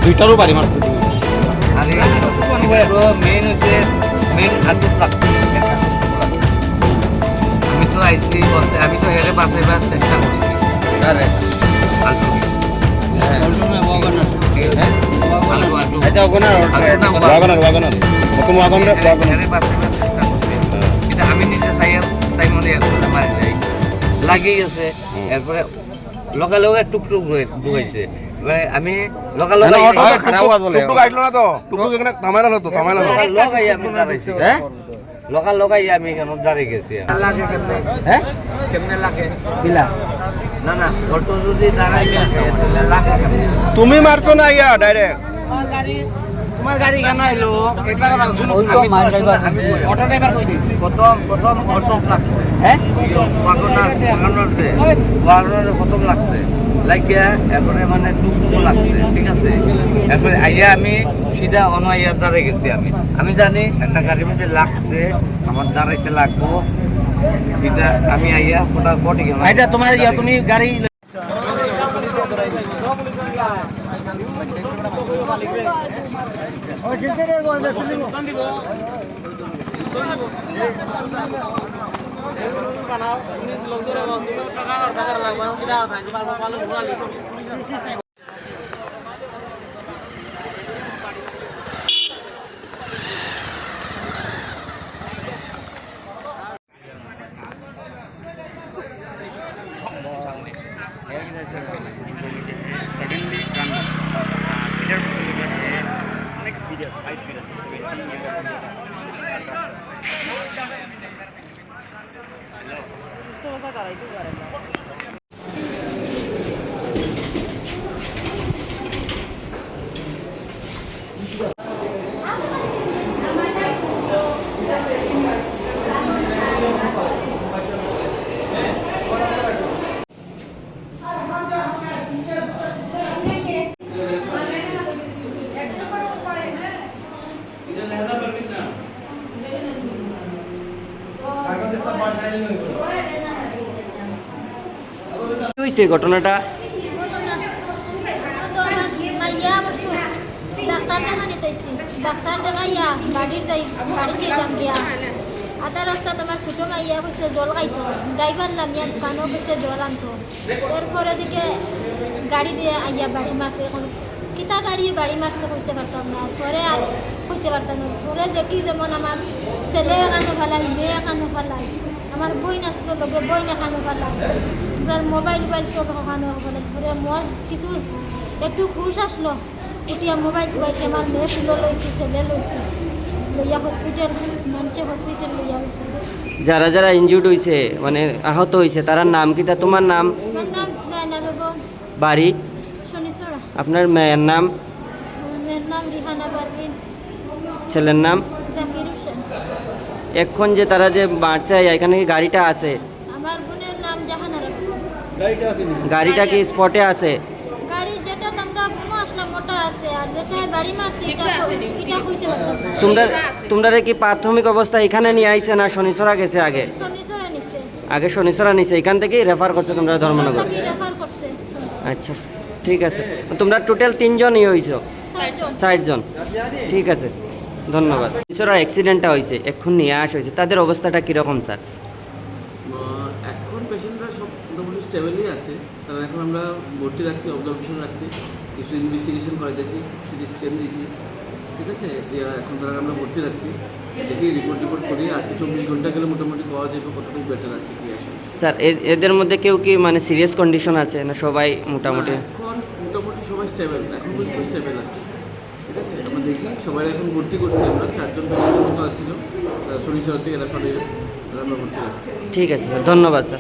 দুইটারও বাড়ি মারছে তুমি। আরে মেন হচ্ছে মেন আটক লাগছে। আমি তো আইসি বলতে আমি তো হেরে বাঁচাইবার চেষ্টা করছি। আলটুকে। আচ্ছা ওখানে ওয়াগনার প্রথম ওয়াগনার হেরে বাঁচাইবার চেষ্টা করছি। কিন্তু আমি নিজে চাই মনে মারি যাই লাগিয়ে গেছে। এরপরে লগে টুকটুক ঢুকাইছে। এবারে আমি লগে টুকটুক আইলো না তো টুকটুক এখানে থামাইলা হতো লগাই আমি দাঁড়াইছি। হ্যাঁ লগাই আমি এখানে দাঁড়িয়ে গেছি। লাগে কেমনে? হ্যাঁ কেমনে লাগে? বিলা না না অটো যদি দাঁড়াই তাহলে লাগে কেমনে? তুমি মারছো না ইয়া ডাইরেক্ট তোমার গাড়ি কেন এলো? আমি অটো ড্রাইভার কই দিই। প্রথম অটো লাগছে। হ্যাঁ ওয়াগনারে প্রথম লাগছে লাগিয়া এরপরে মানে টুকটুক লাগছে। ঠিক আছে এরপরে আইয়া আমি সিধা অনাইয়ার দাঁড়িয়ে গেছি। আমি জানি একটা গাড়ির মধ্যে লাগছে আমার দাঁড়াইতে লাগবো এটা আমি আইয়া ওটার বডি গেলাম। আচ্ছা তোমার ইয়া তুমি গাড়ি কি হয়েছে ঘটনাটা? ডাক্তার দেখানি তাইছি ডাক্তার দেখাইয়া বাড়ি যাইতাম গিয়া আধা রাস্তা তোমার ছোটো মাইয়া কইছে জল খাইতো ড্রাইভার নামিয়া দোকানও গেছে জল আনতো। এরপরে দিকে গাড়ি দিয়ে আইয়া বাড়ি মারছে। এখন কিতা গাড়ি বাড়ি মারছে কইতে পারতাম না। পরে আর কইতে পারতাম না। পরে দেখি যেমন আমার ছেলে এখানো ফেলাই মেয়ে এখানো ফেলাই আমার বই নাচলো লগে বই নেখানো ফেলাই আপনার মোবাইল সব ওখানো ফেলাই। পরে মোর কিছু একটু খুশ আসলো উঠিয়া মোবাইল টুবাইছে আমার মেয়ে তুলো লইছি ছেলে লইছি লইয়া হসপিটাল মানুষে হসপিটাল লইয়া গেছে। যারা যারা ইনজুর্ড হয়েছে মানে আহত হয়েছে তার নাম কিটা? তোমার নাম? আমার নাম রায়না বেগম, বাড়ি? শনিচড়া। আপনার মেয়ের নাম? আমার মেয়ের নাম রিহানা পারভিন, ছেলের নাম? জাকির হোসেন। এখন যে তারা যে মারছে এখানে কি গাড়িটা আছে? আমার বোনের নাম জাহানারা। গাড়িটা কি স্পটে আছে? গাড়ি যেটা আমরা কোনো আসলাম ওটা আছে আর যেটা বাড়ি মারছে এটা হইতে পারতাম না। তোমরা কি প্রাথমিক অবস্থা এখানে নিয়ে আইছে না শনিচড়া গেছে? আগে শনিচড়া নিছে, আগে শনিচড়া নিছে, এখান থেকেই রেফার করছে তোমরা ধর্মনগর? তাকে রেফার করছে। আচ্ছা ঠিক আছে। তোমরা টোটাল 3 জনই হয়েছ? 60 জন। ঠিক আছে ধন্যবাদ। শনিচড়া অ্যাক্সিডেন্টটা হয়েছে এখন নিয়ে আসা হয়েছে, তাদের অবস্থাটা কীরকম স্যার? এখন পেশেন্টরা সব মোটামুটি স্টেবলই আছে। তারা এখন আমরা ভর্তি রাখছি, অবজারভেশন রাখছি, কিছু ইনভেস্টিগেশন করাইতেছি, সিটি স্ক্যান দিয়েছি। ঠিক আছে এখন তারা আমরা ভর্তি রাখছি, দেখি রিপোর্ট করি। আজকে 24 ঘন্টা গেলে মোটামুটি পাওয়া যাবে কতটুকু বেটার আছে কি আসে। স্যার এদের মধ্যে কেউ কি মানে সিরিয়াস কন্ডিশন আছে না সবাই মোটামুটি? এখন মোটামুটি সবাই স্টেবল, এখন পর্যন্ত স্টেবল আছে। ঠিক আছে আমরা দেখি সবাই এখন ভর্তি করছি। আমরা 4 জন পেশেন্টের মতো আসছিল, তারা শনিচড়া থেকে রেফার হয়ে তারা আমরা ভর্তি রাখছি। ঠিক আছে স্যার, ধন্যবাদ স্যার।